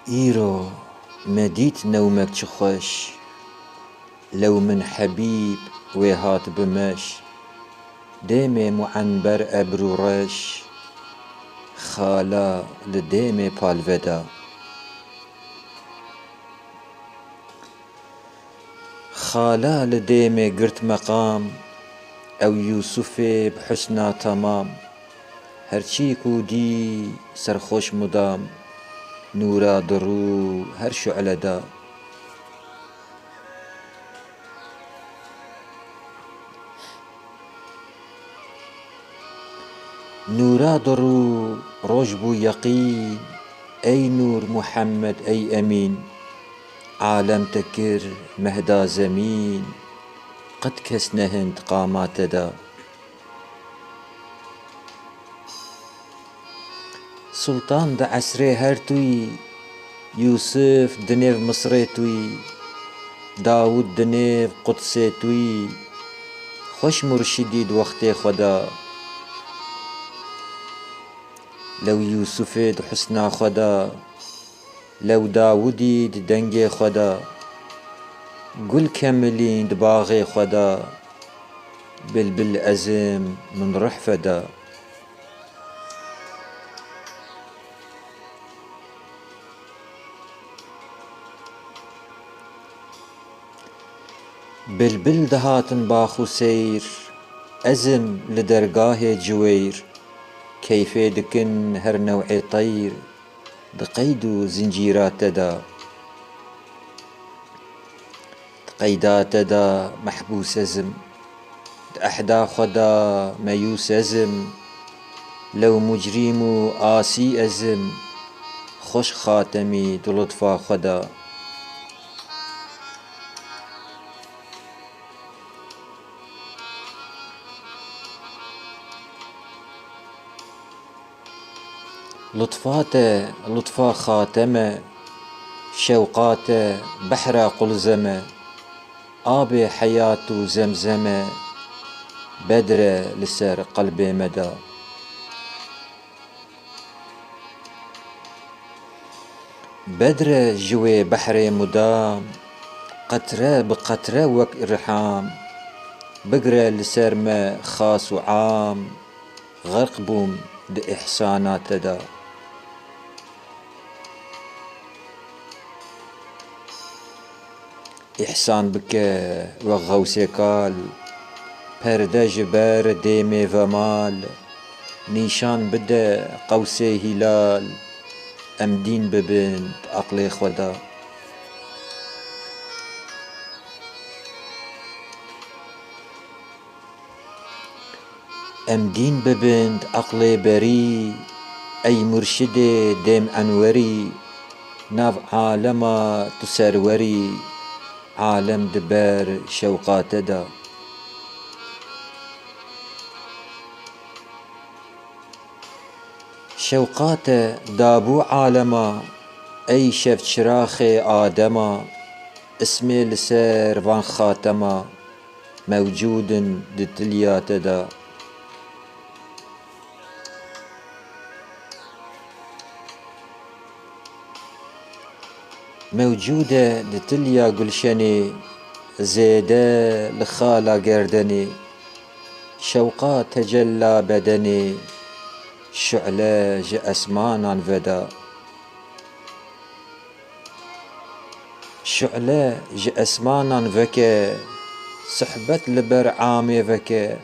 إيرو مديت نومك تخش لو من حبيب وهات بمش ديمي معنبر أبرو رش خالا لديمي بالفدا خالا لديمي قرت مقام أو يوسفي بحسنا تمام هرچی كودي سرخوش مدام نورا درو هر شعلة دا نورا درو رجبو يقين أي نور محمد أي أمين عالم تكر مهدا زمين قد كسنهند قامات دا سلطان دا عسري هرتوي يوسف دنيف مصريتوي داود دنيف قدسيتوي خوش مرشدي وقت خدا لو يوسف حسنا خدا لو داودي دنگ خدا قل كملين دباغي خدا بلبل أزم من رح فدا بلبل دهاتن باخو سير أزم لدرگاه جوير كيف دكن هر نوع طير دقيدو زنجيرات دا قيدات دا محبوس أزم أحدا خدا ميوس أزم لو مجريمو آسي أزم خوش خاتمي دلطفا خدا لطفاته لطفا خاتمه شوقاته بحر قلزمه آب حياة زمزمه بدر لسر قلبي مدى بدر جوي بحر مدام قطرة بقطرة وك إرحام بقرة لسر ما خاص وعام غرق بوم بإحسانات دا إحسان بك وغوسي قال پرده جبر ديمي ومال نيشان بده قوسي هلال أمدين ببند عقلي خدا أمدين ببند عقلي بري أي مرشدي ديم أنوري ناف عالما تسروري عالم دبر شوقات دا شوقات دابو عالما أي شفت شراخي آدما اسمي لسير وان خاتما موجود دتليات دا موجودة دتليا قلشني زيدة لخالا قردني شوقات تجلى بدني شعلة جأسمانا فدا شعلة جأسمانا فكا صحبة لبر عامي فكا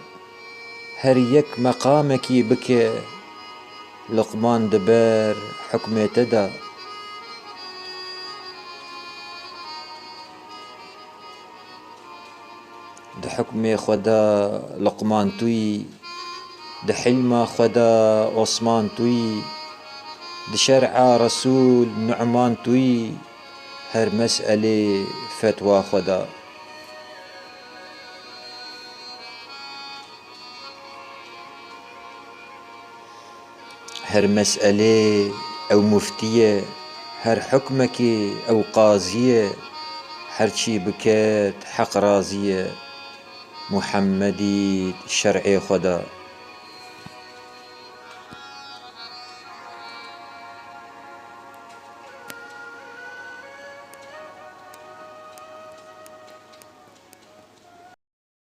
هريك مقامك بك لقمان دبر حكمي تدا ده حكمي خدا لقمان توي ده حلم خدا عثمان توي ده شرع رسول نعمان توي هر مسألة فتوى خدا هر مسألة أو مفتية هر حكمك أو قاضية هر چي بكات حق رازية محمدي شرعي خدا